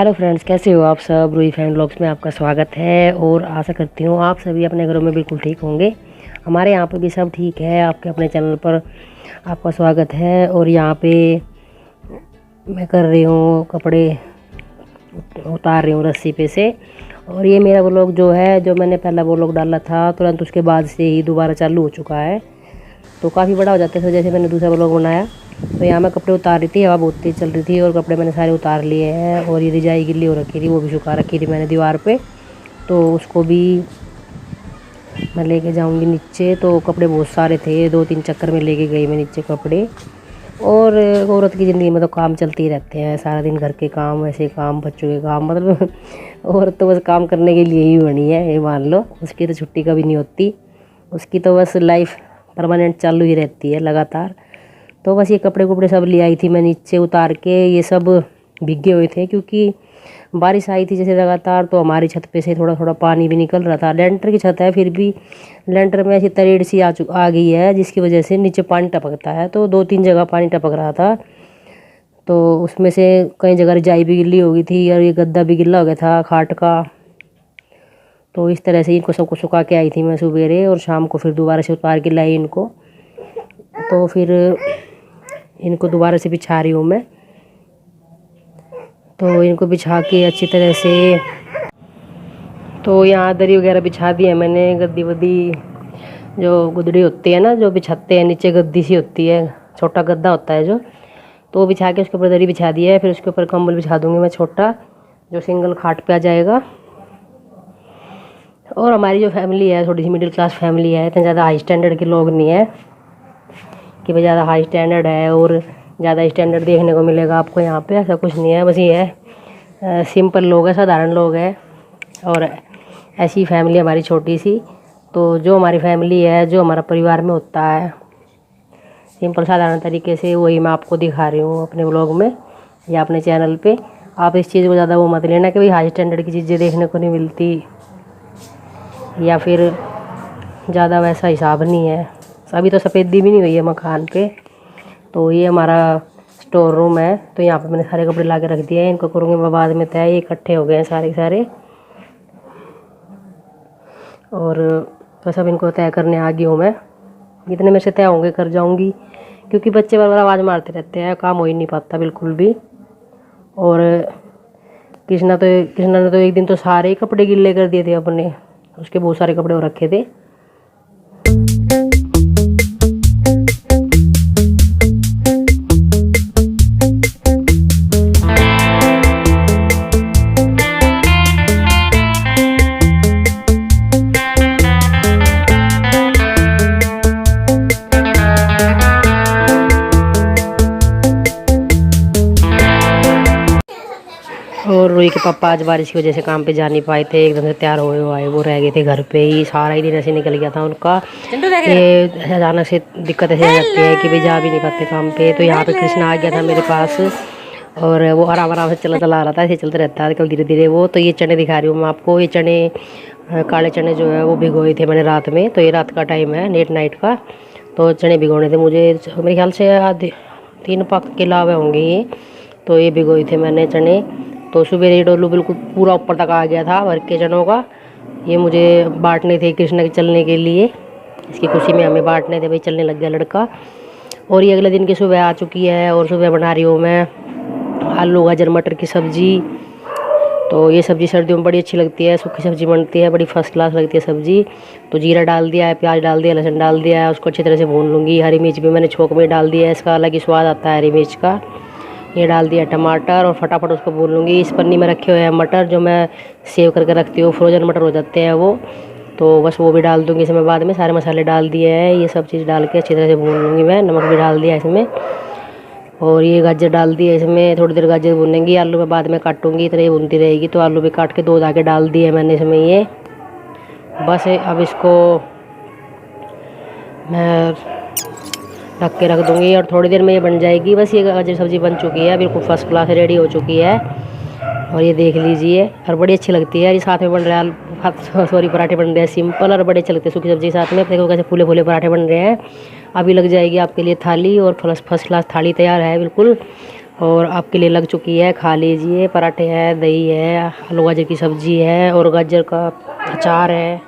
Hello friends, कैसे हो आप सब। रूही फैमिली व्लॉग्स में आपका स्वागत है और आशा करती हूँ आप सभी अपने घरों में बिल्कुल ठीक होंगे। हमारे यहाँ पर भी सब ठीक है। आपके अपने चैनल पर आपका स्वागत है। और यहाँ पे मैं कर रही हूँ कपड़े उतार रही हूँ रस्सी पे से। और ये मेरा व्लॉग जो है, जो मैंने पहला व्लॉग डाला था तुरंत उसके बाद से ही दोबारा चालू हो चुका है, तो काफ़ी बड़ा हो जाता है। जैसे मैंने दूसरा व्लॉग बनाया तो यहाँ मैं कपड़े उतार रही थी, हवा बहुत तेज़ चल रही थी और कपड़े मैंने सारे उतार लिए हैं। और ये रजाई गिल्ली हो रखी थी, वो भी सुखा रखी थी मैंने दीवार पे, तो उसको भी मैं लेके जाऊंगी नीचे। तो कपड़े बहुत सारे थे, 2-3 चक्कर में लेके गई मैं नीचे कपड़े। और औरत की ज़िंदगी में तो काम चलते ही रहते हैं, सारा दिन घर के काम, ऐसे काम, बच्चों के काम, मतलब औरत तो बस काम करने के लिए ही बनी है, ये मान लो। उसकी तो छुट्टी कभी नहीं होती, उसकी तो बस लाइफ परमानेंट चालू ही रहती है लगातार। तो बस ये कपड़े कुपड़े सब ले आई थी मैं नीचे उतार के। ये सब भीगे हुए थे क्योंकि बारिश आई थी जैसे लगातार, तो हमारी छत पे से थोड़ा थोड़ा पानी भी निकल रहा था। लेंटर की छत है, फिर भी लेंटर में ऐसी तरेड़ सी आ गई है, जिसकी वजह से नीचे पानी टपकता है। तो 2-3 जगह पानी टपक रहा था, तो उसमें से कई जगह रजाई भी गिल्ली हो गई थी और ये गद्दा भी गिल्ला हो गया था खाट का। तो इस तरह से इनको सबको सुखा के आई थी मैं सवेरे, और शाम को फिर दोबारा से उतार के लाई इनको। तो फिर इनको दोबारा से बिछा रही हूँ मैं। तो इनको बिछा के अच्छी तरह से, तो यहाँ दरी वगैरह बिछा दी है मैंने। गद्दी वद्दी जो गुदड़ी होती है ना, जो बिछाते हैं नीचे, गद्दी सी होती है, छोटा गद्दा होता है जो, तो वो बिछा के उसके ऊपर दरी बिछा दी है। फिर उसके ऊपर कंबल बिछा दूँगी मैं छोटा, जो सिंगल खाट पे आ जाएगा। और हमारी जो फैमिली है थोड़ी सी मिडिल क्लास फैमिली है, इतने ज़्यादा हाई स्टैंडर्ड के लोग नहीं है कि भाई ज़्यादा हाई स्टैंडर्ड है और ज़्यादा स्टैंडर्ड देखने को मिलेगा आपको यहाँ पे, ऐसा कुछ नहीं है। बस ये है सिंपल लोग हैं, साधारण लोग हैं। और ऐसी फैमिली हमारी छोटी सी, तो जो हमारी फैमिली है, जो हमारा परिवार में होता है सिंपल साधारण तरीके से, वही मैं आपको दिखा रही हूँ अपने व्लॉग में या अपने चैनल पे। आप इस चीज़ को ज़्यादा वो मत लेना कि भाई हाई स्टैंडर्ड की चीज़ें देखने को नहीं मिलती, या फिर ज़्यादा वैसा हिसाब नहीं है। अभी तो सफ़ेदी भी नहीं हुई है मकान पे। तो ये हमारा स्टोर रूम है, तो यहाँ पे मैंने सारे कपड़े ला के रख दिए हैं। इनको करूँगी मैं बाद में तय, ये इकट्ठे हो गए हैं सारे सारे। और बस अब इनको तय करने आ गई हूँ मैं। जितने में से तय होंगे कर जाऊँगी, क्योंकि बच्चे बार बार आवाज़ मारते रहते हैं, काम हो ही नहीं पाता बिल्कुल भी। और कृष्णा ने तो एक दिन तो सारे ही कपड़े गिल्ले कर दिए थे अपने, उसके बहुत सारे कपड़े हो रखे थे। और रूही के पापा आज बारिश की वजह से काम पे जा नहीं पाए थे, एकदम से तैयार हुए आए, वो रह गए थे घर पे ही। सारा ही दिन ऐसे निकल गया था उनका। ये अचानक से दिक्कत ऐसे आ जाती है कि भाई जा भी नहीं पाते काम पे। तो यहाँ पे कृष्णा आ गया था मेरे पास, और वो आराम आराम से चला आ रहा था, ऐसे चलते रहता है कल धीरे धीरे वो। तो ये चने दिखा रही हूँ मैं आपको। ये चने काले चने जो है वो भिगोए थे मैंने रात में। तो ये रात का टाइम है, लेट नाइट का। तो चने भिगोने थे मुझे, मेरे ख्याल से आधे 3 पाक के अलावा होंगे ये। तो ये भिगोए थे मैंने चने। तो सुबह ये डोलू बिल्कुल पूरा ऊपर तक आ गया था भर के चनों का। ये मुझे बांटने थे कृष्ण के चलने के लिए, इसकी खुशी में हमें बांटने थे, भाई चलने लग गया लड़का। और ये अगले दिन की सुबह आ चुकी है, और सुबह बना रही हूँ मैं आलू गाजर मटर की सब्ज़ी। तो ये सब्ज़ी सर्दियों में बड़ी अच्छी लगती है, सूखी सब्ज़ी बनती है, बड़ी फर्स्ट क्लास लगती है सब्ज़ी। तो जीरा डाल दिया है, प्याज डाल दिया, लहसुन डाल दिया है, उसको अच्छी तरह से भून लूँगी। हरी मिर्च भी मैंने छोंक में डाल दिया है, इसका अलग ही स्वाद आता है हरी मिर्च का। ये डाल दिया टमाटर, और फटाफट उसको भून लूँगी। इस पन्नी में रखे हुए हैं मटर, जो मैं सेव करके रखती हूँ, फ्रोजन मटर हो जाते हैं वो। तो बस वो भी डाल दूँगी इसमें बाद में। सारे मसाले डाल दिए हैं, ये सब चीज़ डाल के अच्छी तरह से भून लूँगी मैं। नमक भी डाल दिया इसमें, और ये गाजर डाल दिया इसमें। थोड़ी देर गाजर भूनेंगी, आलू मैं बाद में काटूँगी, इतना ही भूनती रहेगी। तो आलू भी काट के 2 धागे डाल दिए मैंने इसमें। ये बस अब इसको मैं ढक के रख दूँगी, और थोड़ी देर में ये बन जाएगी। बस ये गाजर सब्ज़ी बन चुकी है, बिल्कुल फर्स्ट क्लास रेडी हो चुकी है। और ये देख लीजिए, और बड़ी अच्छी लगती है। ये साथ में बन रहा है, सॉरी पराठे बन रहे हैं सिंपल, और बड़े अच्छे लगते हैं सूखी सब्ज़ी साथ में। देखो कैसे फूले फूले पराठे बन रहे हैं। अभी लग जाएगी आपके लिए थाली, और फर्स्ट क्लास थाली तैयार है बिल्कुल। और आपके लिए लग चुकी है, खा लीजिए। पराठे है, दही है, आलू गाजर की सब्जी है और गाजर का अचार है।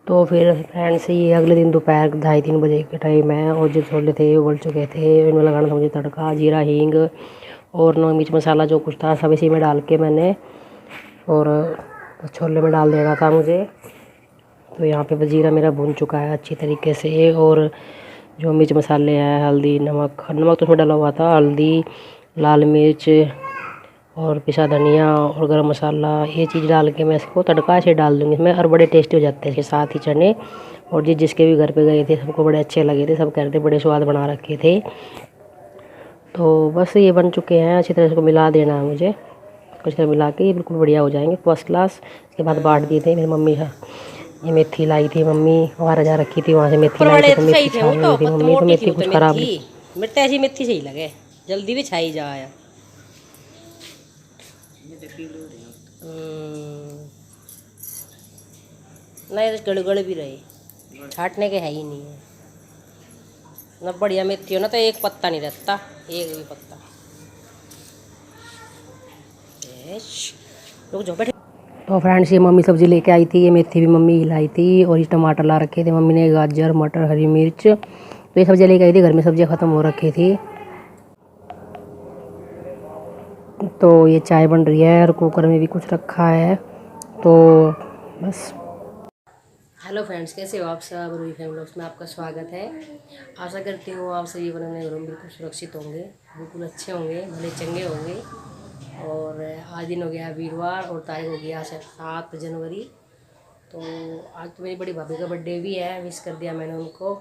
तो फिर फ्रेंड्स ये अगले दिन दोपहर 2:30-3 बजे के टाइम है और जो छोले थे उबल चुके थे। इनमें लगाना था मुझे तड़का, जीरा, हींग और नमक मिर्च मसाला जो कुछ था सब इसी में डाल के मैंने और छोले में डाल देना था मुझे। तो यहाँ पे जीरा मेरा भून चुका है अच्छी तरीके से और जो मिर्च मसाले हैं, हल्दी, नमक तो उसमें डाला हुआ था, हल्दी, लाल मिर्च और पिसा धनिया और गरम मसाला, ये चीज़ डाल के मैं इसको तड़का से डाल दूँगी इसमें और बड़े टेस्टी हो जाते हैं इसके साथ ही चने। और जिसके भी घर पे गए थे सबको बड़े अच्छे लगे थे, सब कह रहे थे बड़े स्वाद बना रखे थे। तो बस ये बन चुके हैं, अच्छी तरह से इसको मिला देना है मुझे। कुछ तरह मिला के ये बिल्कुल बढ़िया हो जाएंगे, फर्स्ट क्लास। इसके बाद बांट दिए थे मेरी मम्मी। ये मेथी लाई थी मम्मी, वहाँ जा रखी थी, वहाँ से मेथी लाई थी, तो मेथी छान रही थी मम्मी। तो मेथी कुछ खराब नहीं, मेरे ऐसी मेथी सही लगे, जल्दी भी छाई जा आया। नहीं गड़गड़ भी रहे, छाटने के है ही नहीं है ना। बढ़िया मेथी हो ना तो एक पत्ता नहीं रहता, एक भी पत्ता। रुक जाओ, बैठे। तो फ्रेंड्स ये मम्मी सब्ज़ी लेके आई थी, ये मेथी भी मम्मी ही लाई थी और ये टमाटर ला रखे थे मम्मी ने, गाजर, मटर, हरी मिर्च। तो ये सब्ज़ी लेके आई थी, घर में सब्ज़ियाँ ख़त्म हो रखी थी। तो ये चाय बन रही है और कुकर में भी कुछ रखा है। तो बस। हेलो फ्रेंड्स, कैसे हो आप सब? रूही फैमिली व्लॉग्स में आपका स्वागत है। आशा करती हूँ आप सभी अपने घरों में बिल्कुल सुरक्षित होंगे, बिल्कुल अच्छे होंगे, भले चंगे होंगे। और आज दिन हो गया वीरवार और तारीख हो गया 7 जनवरी। तो आज तो मेरी बड़ी भाभी का बर्थडे भी है, विश कर दिया मैंने उनको।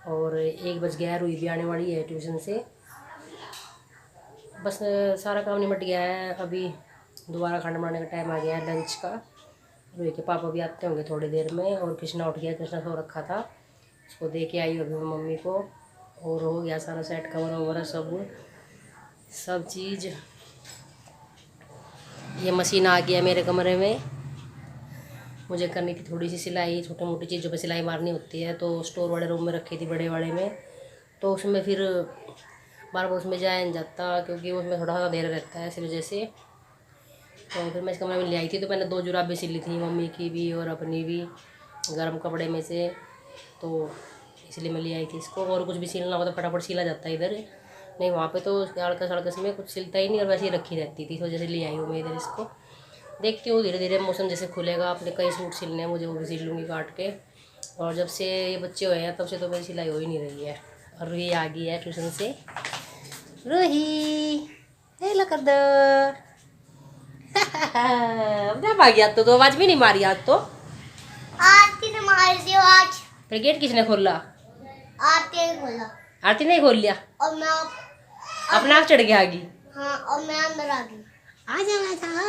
और 1 बज गया, रूही भी आने वाली है ट्यूशन से। बस सारा काम निपट गया है, अभी दोबारा खाना बनाने का टाइम आ गया है लंच का। रूही के पापा भी आते होंगे थोड़ी देर में। और कृष्णा उठ गया, कृष्णा सो रखा था, उसको दे के आई अभी मैं मम्मी को। और हो गया सारा सेट, कवर वगैरह सब चीज़। ये मशीन आ गया मेरे कमरे में, मुझे करनी थी थोड़ी सी सिलाई, छोटी मोटी चीज़ों पे सिलाई मारनी होती है। तो स्टोर वाले रूम में रखी थी, बड़े वाले में। तो उसमें फिर बार बार उसमें जाया नहीं जाता क्योंकि उसमें थोड़ा सा देर रहता है, इसी वजह से। तो फिर मैं इस कमरे में ले आई थी। तो मैंने 2 जुराबें सिली थी, मम्मी की भी और अपनी भी, गर्म कपड़े में से। तो इसलिए मैं ले आई थी इसको। और कुछ भी सिलना हो तो फटाफट सिला जाता है इधर, नहीं वहाँ पे तो अड़कस अड़कस में कुछ सिलता ही नहीं और वैसे ही रखी रहती थी। इस वजह से ले आई हूँ मैं इधर इसको। देखती हूँ धीरे धीरे मौसम जैसे खुलेगा, अपने कई सूट सिलने हैं मुझे, वो भी सिल लूँगी काट के। और जब से ये बच्चे हुए हैं तब से तो मेरी सिलाई हो ही नहीं रही है। और रूही आ गई है ट्यूशन से। रूही हेलो कर दो। अब आ गया तो आवाज भी नहीं मारी आज तो। आरती ने मार दिया आज। फिर गेट किसने खोला? आरती ने खोला। आरती नहीं खोल लिया और मैं अपना आप चढ़ के आ गई। हाँ, और मैं अंदर आ गई। आ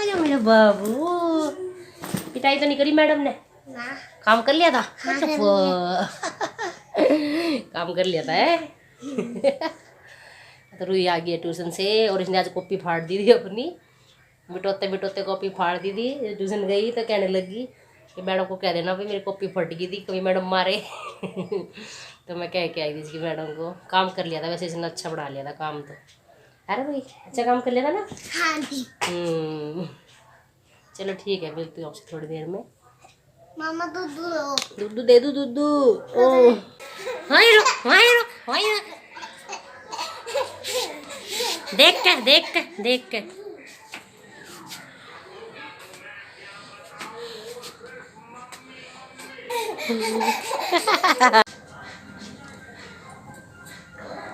जा मेरा बाबू। पिटाई तो नहीं करी मैडम ने? ना। काम कर लिया था? हाँ, काम कर लिया था है। तो रूही आ गई है ट्यूशन से और इसने आज कॉपी फाड़ दी थी अपनी, बिटोते बिटोते कॉपी फाड़ दी थी। ट्यूशन गई तो कहने लगी कि मैडम को कह देना भाई मेरी कॉपी फट गई थी, कभी मैडम मारे। तो मैं कह के आई थी इसकी मैडम को। काम कर लिया था वैसे, इसने अच्छा बढ़ा लिया था काम तो। अरे भाई अच्छा काम कर लिया था ना? हाँ जी। चलो ठीक है, मिलती हूँ आपसे थोड़ी देर में। मामा दूध दो। दूध दे दो, दूध दो। देख के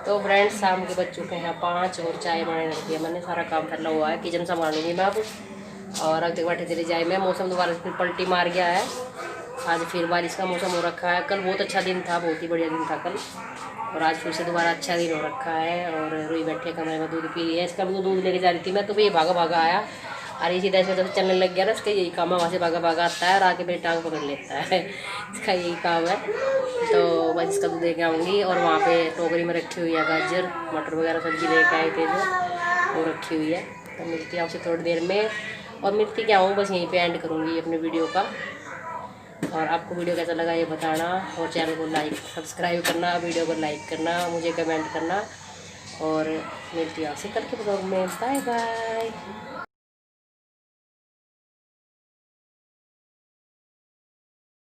तो फ्रेंड्स शाम के बज चुके हैं 5 और चाय बनाने लग दिया मैंने। सारा काम करना हुआ है, किचन संभाल लूँगी मैं अब। और अब तक बैठे चले जाए मैं। मौसम दोबारा फिर पलटी मार गया है, आज फिर बारिश का मौसम हो रखा है। कल बहुत अच्छा दिन था, बहुत ही बढ़िया दिन था कल, और आज फिर से दोबारा अच्छा दिन हो रखा है। और रूही बैठे कमरे में दूध पी रही है। इसका भी दूध लेके जा रही थी मैं, तो ये भागा भागा आया। और ये सीधा इसका जब चलने लग गया ना, इसका यही काम है, वहाँ से भागा भागा आता है और आके मेरी टांग पकड़ लेता है। इसका यही काम है। तो बस इसका दूध लेके आऊँगी। और वहाँ पे टोकरी में रखी हुई है गाजर मटर वगैरह सब्जी लेके आए थे जो, वो रखी हुई है। तो मिलती है आपसे थोड़ी देर में। और मिलती क्या हूँ, बस यहीं पे एंड करूँगी अपने वीडियो का। और आपको वीडियो कैसा लगा ये बताना, और चैनल को लाइक सब्सक्राइब करना, वीडियो को लाइक करना, मुझे कमेंट करना। और मिलती है आपसे कल के ब्लॉग में। Bye bye.